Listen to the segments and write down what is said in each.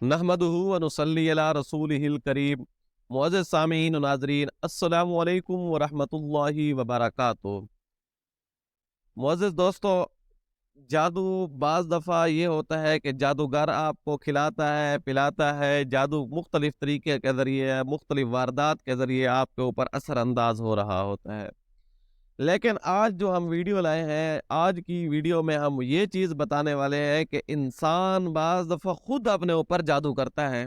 نحمدہ و نصلی علی رسولہ الکریم۔ معزز سامعین و ناظرین، السلام علیکم ورحمۃ اللہ وبرکاتہ۔ معزز دوستو، جادو بعض دفعہ یہ ہوتا ہے کہ جادوگر آپ کو کھلاتا ہے، پلاتا ہے۔ جادو مختلف طریقے کے ذریعے، مختلف واردات کے ذریعے آپ کے اوپر اثر انداز ہو رہا ہوتا ہے۔ لیکن آج جو ہم ویڈیو لائے ہیں، آج کی ویڈیو میں ہم یہ چیز بتانے والے ہیں کہ انسان بعض دفعہ خود اپنے اوپر جادو کرتا ہے۔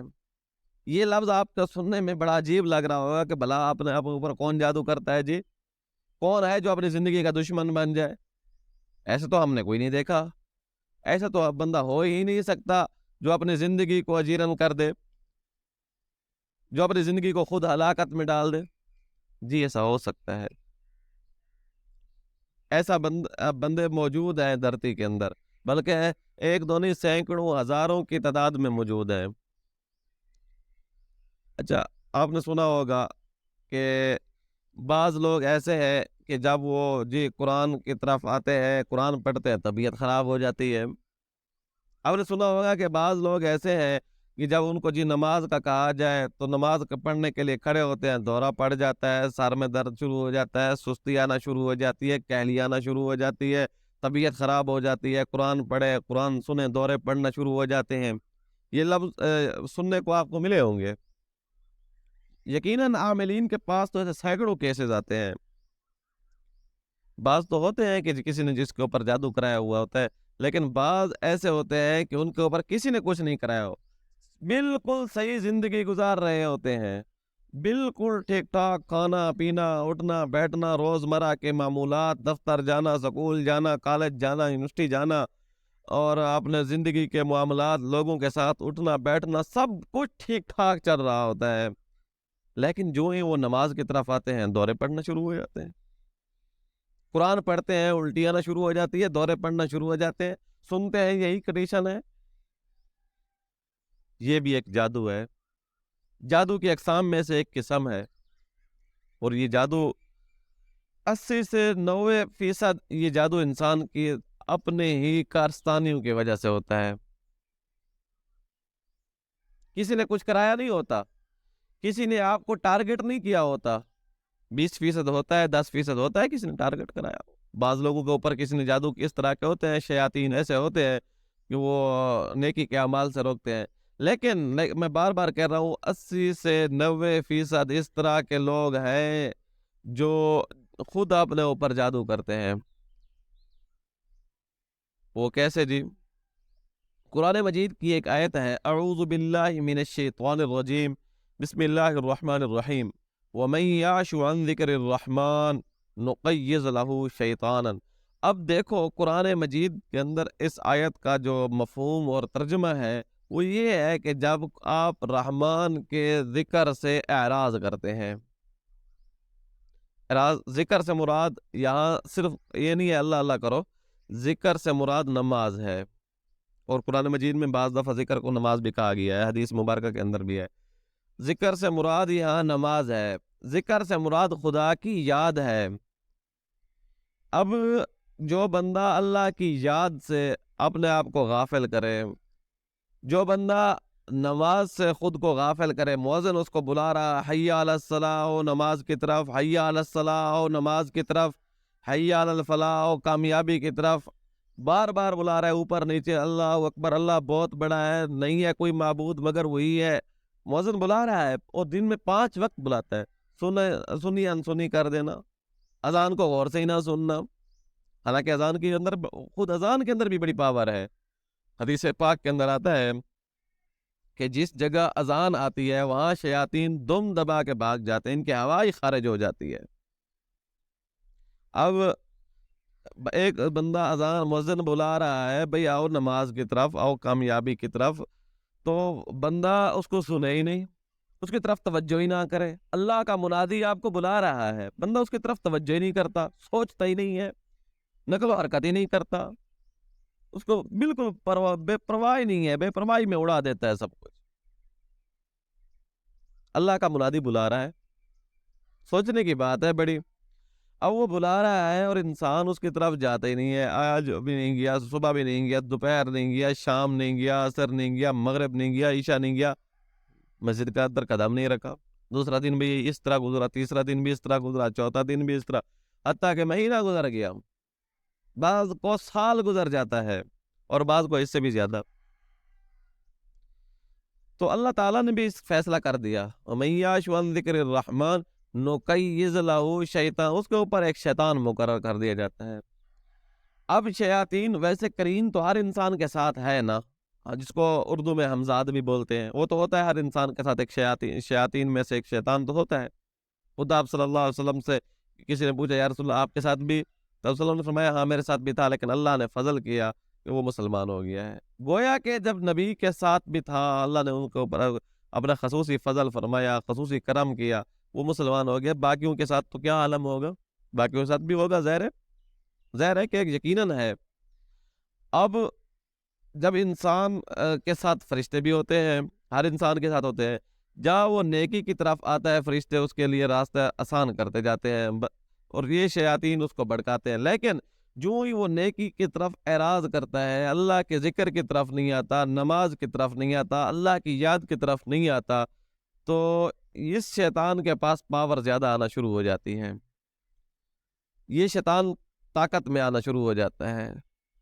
یہ لفظ آپ کو سننے میں بڑا عجیب لگ رہا ہوگا کہ بھلا اپنے اوپر کون جادو کرتا ہے جی؟ کون ہے جو اپنی زندگی کا دشمن بن جائے؟ ایسے تو ہم نے کوئی نہیں دیکھا۔ ایسا تو اب بندہ ہو ہی نہیں سکتا جو اپنی زندگی کو اجیرن کر دے، جو اپنی زندگی کو خود ہلاکت میں ڈال دے۔ جی ایسا ہو سکتا ہے، ایسا بندے موجود ہیں دھرتی کے اندر، بلکہ ایک دو نہیں، سینکڑوں ہزاروں کی تعداد میں موجود ہیں۔ اچھا، آپ نے سنا ہوگا کہ بعض لوگ ایسے ہیں کہ جب وہ قرآن کی طرف آتے ہیں، قرآن پڑھتے ہیں، طبیعت خراب ہو جاتی ہے۔ آپ نے سنا ہوگا کہ بعض لوگ ایسے ہیں کہ جب ان کو نماز کا کہا جائے تو نماز پڑھنے کے لیے کھڑے ہوتے ہیں، دورہ پڑ جاتا ہے، سر میں درد شروع ہو جاتا ہے، سستی آنا شروع ہو جاتی ہے، کہلی آنا شروع ہو جاتی ہے، طبیعت خراب ہو جاتی ہے۔ قرآن پڑھے، قرآن سنے، دورے پڑھنا شروع ہو جاتے ہیں۔ یہ لفظ سننے کو آپ کو ملے ہوں گے۔ یقیناً عاملین کے پاس تو ایسے سینکڑوں کیسز آتے ہیں۔ بعض تو ہوتے ہیں کہ کسی نے جس کے اوپر جادو کرایا ہوا ہوتا ہے، لیکن بعض ایسے ہوتے ہیں کہ ان کے اوپر کسی نے کچھ نہیں کرایا ہو، بالکل صحیح زندگی گزار رہے ہوتے ہیں، بالکل ٹھیک ٹھاک، کھانا پینا، اٹھنا بیٹھنا، روزمرہ کے معمولات، دفتر جانا، سکول جانا، کالج جانا، یونیورسٹی جانا، اور اپنے زندگی کے معاملات، لوگوں کے ساتھ اٹھنا بیٹھنا، سب کچھ ٹھیک ٹھاک چل رہا ہوتا ہے۔ لیکن جو ہی وہ نماز کی طرف آتے ہیں، دورے پڑنا شروع ہو جاتے ہیں۔ قرآن پڑھتے ہیں، الٹی آنا شروع ہو جاتی ہے، دورے پڑنا شروع ہو جاتے ہیں۔ سنتے ہیں یہی کنڈیشن ہے۔ یہ بھی ایک جادو ہے، جادو کی اقسام میں سے ایک قسم ہے، اور یہ جادو 80 سے 90% یہ جادو انسان کی اپنے ہی کارستانیوں کی وجہ سے ہوتا ہے۔ کسی نے کچھ کرایا نہیں ہوتا، کسی نے آپ کو ٹارگٹ نہیں کیا ہوتا۔ 20% ہوتا ہے، 10% ہوتا ہے کسی نے ٹارگٹ کرایا ہو۔ بعض لوگوں کے اوپر کسی نے جادو اس طرح کے ہوتے ہیں، شیاطین ایسے ہوتے ہیں کہ وہ نیکی کے اعمال سے روکتے ہیں۔ لیکن میں بار بار کہہ رہا ہوں، 80 سے 90% اس طرح کے لوگ ہیں جو خود اپنے اوپر جادو کرتے ہیں۔ وہ کیسے جی؟ قرآن مجید کی ایک آیت ہے، اعوذ باللہ من الشیطان الرجیم، بسم اللہ الرحمن الرحیم، وَمَن يَعْشُ عَن ذِكْرِ الرَّحْمَنِ نُقَيِّضْ لَهُ شَيْطَانًا۔ اب دیکھو قرآن مجید کے اندر اس آیت کا جو مفہوم اور ترجمہ ہے وہ یہ ہے کہ جب آپ رحمان کے ذکر سے اعراض کرتے ہیں، ذکر سے مراد یہاں صرف یہ نہیں ہے اللہ اللہ کرو، ذکر سے مراد نماز ہے، اور قرآن مجید میں بعض دفعہ ذکر کو نماز بھی کہا گیا ہے، حدیث مبارکہ کے اندر بھی ہے۔ ذکر سے مراد یہاں نماز ہے، ذکر سے مراد خدا کی یاد ہے۔ اب جو بندہ اللہ کی یاد سے اپنے آپ کو غافل کرے، جو بندہ نماز سے خود کو غافل کرے، مؤذن اس کو بلا رہا، حی علی الصلاۃ، او نماز کی طرف، حی علی الصلاۃ، او نماز کی طرف، حی علی الفلاح، او کامیابی کی طرف، بار بار بلا رہا ہے، اوپر نیچے، اللہ اکبر، اللہ بہت بڑا ہے، نہیں ہے کوئی معبود مگر وہی ہے۔ مؤذن بلا رہا ہے اور دن میں 5 وقت بلاتا ہے، سنی انسنی کر دینا، اذان کو غور سے ہی نہ سننا، حالانکہ اذان کے اندر، خود اذان کے اندر بھی بڑی پاور ہے۔ حدیث پاک کے اندر آتا ہے کہ جس جگہ اذان آتی ہے وہاں شیاطین دم دبا کے بھاگ جاتے ہیں، ان کی ہوا ہی خارج ہو جاتی ہے۔ اب ایک بندہ اذان مؤذن بلا رہا ہے، بھئی آؤ نماز کی طرف، آؤ کامیابی کی طرف، تو بندہ اس کو سنے ہی نہیں، اس کی طرف توجہ ہی نہ کرے۔ اللہ کا منادی آپ کو بلا رہا ہے، بندہ اس کی طرف توجہ ہی نہیں کرتا، سوچتا ہی نہیں ہے، نقل و حرکت ہی نہیں کرتا، اس کو بالکل بے پرواہی نہیں ہے، بے پرواہی میں اڑا دیتا ہے سب کچھ۔ اللہ کا منادی بلا رہا ہے، سوچنے کی بات ہے بڑی۔ اب وہ بلا رہا ہے اور انسان اس کی طرف جاتا ہی نہیں ہے. آج بھی نہیں گیا، صبح بھی نہیں گیا، دوپہر نہیں گیا، شام نہیں گیا، عصر نہیں گیا، مغرب نہیں گیا، عشاء نہیں گیا، مسجد کا اندر قدم نہیں رکھا. دوسرا دن بھی اس طرح گزرا، تیسرا دن بھی اس طرح گزرا، چوتھا دن بھی اس طرح، حتیٰ کہ مہینہ گزر گیا، بعض کو سال گزر جاتا ہے اور بعض کو اس سے بھی زیادہ. تو اللہ تعالیٰ نے بھی اس فیصلہ کر دیا، وَمَن يَعْشُ عَن ذِكْرِ الرَّحْمَنِ نُقَيِّضْ لَهُ شَيْطَانًا، اس کے اوپر ایک شیطان مقرر کر دیا جاتا ہے. اب شیاطین ویسے قرین تو ہر انسان کے ساتھ ہے نا، جس کو اردو میں ہمزاد بھی بولتے ہیں، وہ تو ہوتا ہے ہر انسان کے ساتھ ایک شیاطین میں سے ایک شیطان تو ہوتا ہے. خود آپ صلی اللہ علیہ وسلم سے کسی نے پوچھا یا رسول اللہ آپ کے ساتھ بھی، تو رسول اللہ نے فرمایا ہاں میرے ساتھ بھی تھا، لیکن اللہ نے فضل کیا کہ وہ مسلمان ہو گیا ہے. گویا کہ جب نبی کے ساتھ بھی تھا، اللہ نے ان کے اوپر اپنا خصوصی فضل فرمایا، خصوصی کرم کیا، وہ مسلمان ہو گیا. باقیوں کے ساتھ تو کیا عالم ہوگا، باقیوں کے ساتھ بھی ہوگا، ظاہر ہے کہ ایک یقیناً ہے. اب جب انسان کے ساتھ فرشتے بھی ہوتے ہیں، ہر انسان کے ساتھ ہوتے ہیں، جہاں وہ نیکی کی طرف آتا ہے فرشتے اس کے لیے راستہ آسان کرتے جاتے ہیں، اور یہ شیاطین اس کو بھڑکاتے ہیں. لیکن جو ہی وہ نیکی کی طرف اعراض کرتا ہے، اللہ کے ذکر کی طرف نہیں آتا، نماز کی طرف نہیں آتا، اللہ کی یاد کی طرف نہیں آتا، تو اس شیطان کے پاس پاور زیادہ آنا شروع ہو جاتی ہے. یہ شیطان طاقت میں آنا شروع ہو جاتا ہے.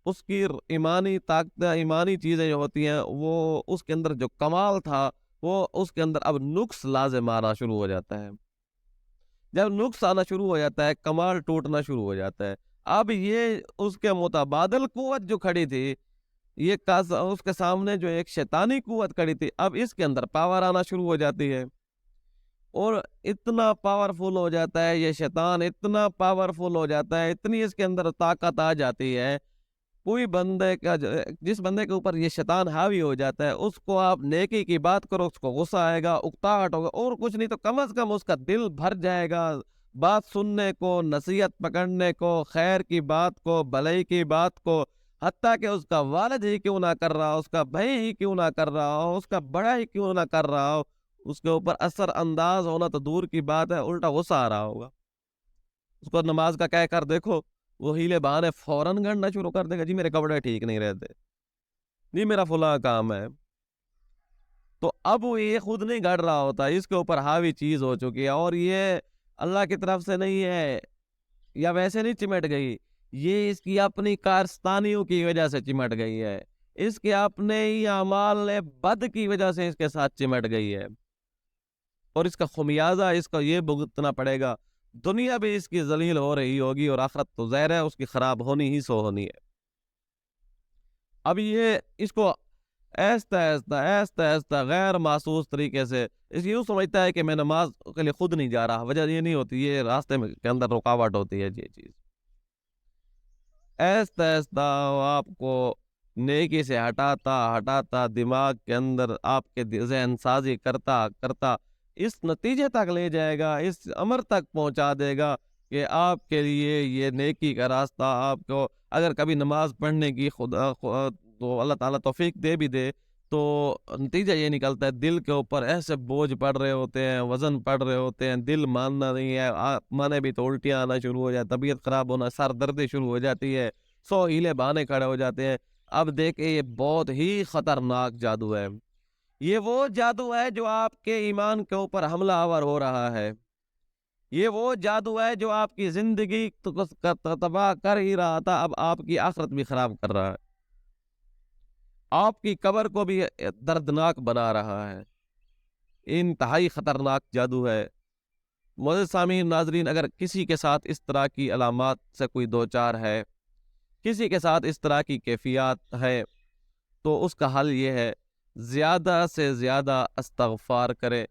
اس کی ایمانی طاقت، ایمانی چیزیں جو ہوتی ہیں، وہ اس کے اندر جو کمال تھا وہ اس کے اندر اب نقص لازم آنا شروع ہو جاتا ہے. جب نقص آنا شروع ہو جاتا ہے، کمال ٹوٹنا شروع ہو جاتا ہے. اب یہ اس کے متبادل قوت جو کھڑی تھی، یہ اس کے سامنے جو ایک شیطانی قوت کھڑی تھی، اب اس کے اندر پاور آنا شروع ہو جاتی ہے، اور اتنا پاورفل ہو جاتا ہے یہ شیطان، اتنا پاورفل ہو جاتا ہے، اتنی اس کے اندر طاقت آ جاتی ہے. کوئی بندے کا جس بندے کے اوپر یہ شیطان حاوی ہو جاتا ہے، اس کو آپ نیکی کی بات کرو، اس کو غصہ آئے گا، اکتاہٹ ہوگا، اور کچھ نہیں تو کم از کم اس کا دل بھر جائے گا بات سننے کو، نصیحت پکڑنے کو، خیر کی بات کو، بھلائی کی بات کو. حتیٰ کہ اس کا والد ہی کیوں نہ کر رہا ہو، اس کا بھائی ہی کیوں نہ کر رہا ہو، اس کا بڑا ہی کیوں نہ کر رہا ہو، اس کے اوپر اثر انداز ہونا تو دور کی بات ہے، الٹا غصہ آ رہا ہوگا. اس کو نماز کا کہہ کر دیکھو، وہ ہیلے بہانے فوراً گھڑنا شروع کر دے گا، جی میرے کپڑے ٹھیک نہیں رہتے، جی میرا فلاں کام ہے. تو اب وہ یہ خود نہیں گھڑ رہا ہوتا، اس کے اوپر حاوی چیز ہو چکی ہے، اور یہ اللہ کی طرف سے نہیں ہے، یا ویسے نہیں چمٹ گئی، یہ اس کی اپنی کارستانیوں کی وجہ سے چمٹ گئی ہے، اس کے اپنے ہی اعمال بد کی وجہ سے اس کے ساتھ چمٹ گئی ہے، اور اس کا خمیازہ اس کو یہ بھگتنا پڑے گا. دنیا بھی اس کی ذلیل ہو رہی ہوگی، اور آخرت تو ظاہر ہے اس کی خراب ہونی ہی سو ہونی ہے. اب یہ اس کو ایستا ایستا غیر محسوس طریقے سے اس یوں سمجھتا ہے کہ میں نماز کے لیے خود نہیں جا رہا، وجہ یہ نہیں ہوتی، یہ راستے میں کے اندر رکاوٹ ہوتی ہے. یہ چیز ایستا آپ کو نیکی سے ہٹاتا دماغ کے اندر آپ کے ذہن سازی کرتا اس نتیجے تک لے جائے گا، اس امر تک پہنچا دے گا کہ آپ کے لیے یہ نیکی کا راستہ، آپ کو اگر کبھی نماز پڑھنے کی تو اللہ تعالیٰ توفیق دے بھی دے، تو نتیجہ یہ نکلتا ہے دل کے اوپر ایسے بوجھ پڑ رہے ہوتے ہیں، وزن پڑ رہے ہوتے ہیں، دل ماننا نہیں ہے، مانے بھی تو الٹیاں آنا شروع ہو جاتی، طبیعت خراب ہونا، سر دردی شروع ہو جاتی ہے، 100 ہیلے بہانے کھڑے ہو جاتے ہیں. اب دیکھیں یہ بہت ہی خطرناک جادو ہے، یہ وہ جادو ہے جو آپ کے ایمان کے اوپر حملہ آور ہو رہا ہے، یہ وہ جادو ہے جو آپ کی زندگی تباہ کر ہی رہا تھا، اب آپ کی آخرت بھی خراب کر رہا ہے، آپ کی قبر کو بھی دردناک بنا رہا ہے. انتہائی خطرناک جادو ہے. معزز سامعین ناظرین، اگر کسی کے ساتھ اس طرح کی علامات سے کوئی دوچار ہے، کسی کے ساتھ اس طرح کی کیفیات ہے، تو اس کا حل یہ ہے زیادہ سے زیادہ استغفار کرے،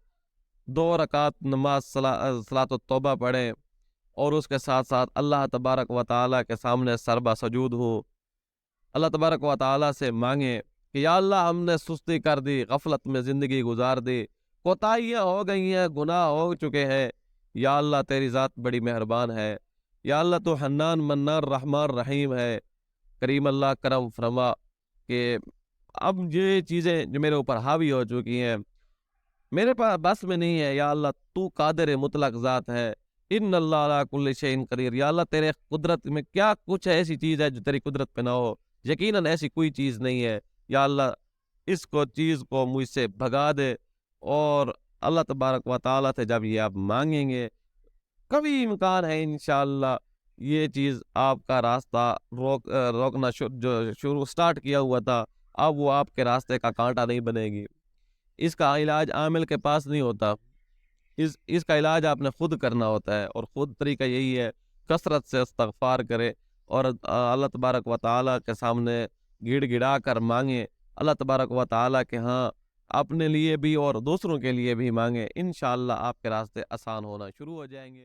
2 رکعت نماز صلاۃ التوبہ پڑھیں، اور اس کے ساتھ ساتھ اللہ تبارک و تعالیٰ کے سامنے سربا سجود ہو، اللہ تبارک و تعالیٰ سے مانگیں کہ یا اللہ ہم نے سستی کر دی، غفلت میں زندگی گزار دی، کوتاہیاں ہو گئی ہیں، گناہ ہو چکے ہیں، یا اللہ تیری ذات بڑی مہربان ہے، یا اللہ تو حنان منان رحمان رحیم ہے، کریم اللہ کرم فرما کہ اب یہ چیزیں جو میرے اوپر حاوی ہو چکی ہیں میرے پاس بس میں نہیں ہے، یا اللہ تو قادر مطلق ذات ہے، ان اللہ علی کل شیء قدیر، یا اللہ تیرے قدرت میں کیا کچھ ایسی چیز ہے جو تیری قدرت پہ نہ ہو، یقیناً ایسی کوئی چیز نہیں ہے، یا اللہ اس کو چیز کو مجھ سے بھگا دے۔ اور اللہ تبارک و تعالیٰ سے جب یہ آپ مانگیں گے، کبھی امکان ہے انشاءاللہ یہ چیز آپ کا راستہ روکنا جو شروع سٹارٹ کیا ہوا تھا، اب وہ آپ کے راستے کا کانٹا نہیں بنے گی۔ اس کا علاج عامل کے پاس نہیں ہوتا، اس کا علاج آپ نے خود کرنا ہوتا ہے، اور خود طریقہ یہی ہے کثرت سے استغفار کرے اور اللہ تبارک و تعالیٰ کے سامنے گڑ گڑا کر مانگے، اللہ تبارک و تعالیٰ کے ہاں اپنے لیے بھی اور دوسروں کے لیے بھی مانگے، انشاءاللہ آپ کے راستے آسان ہونا شروع ہو جائیں گے۔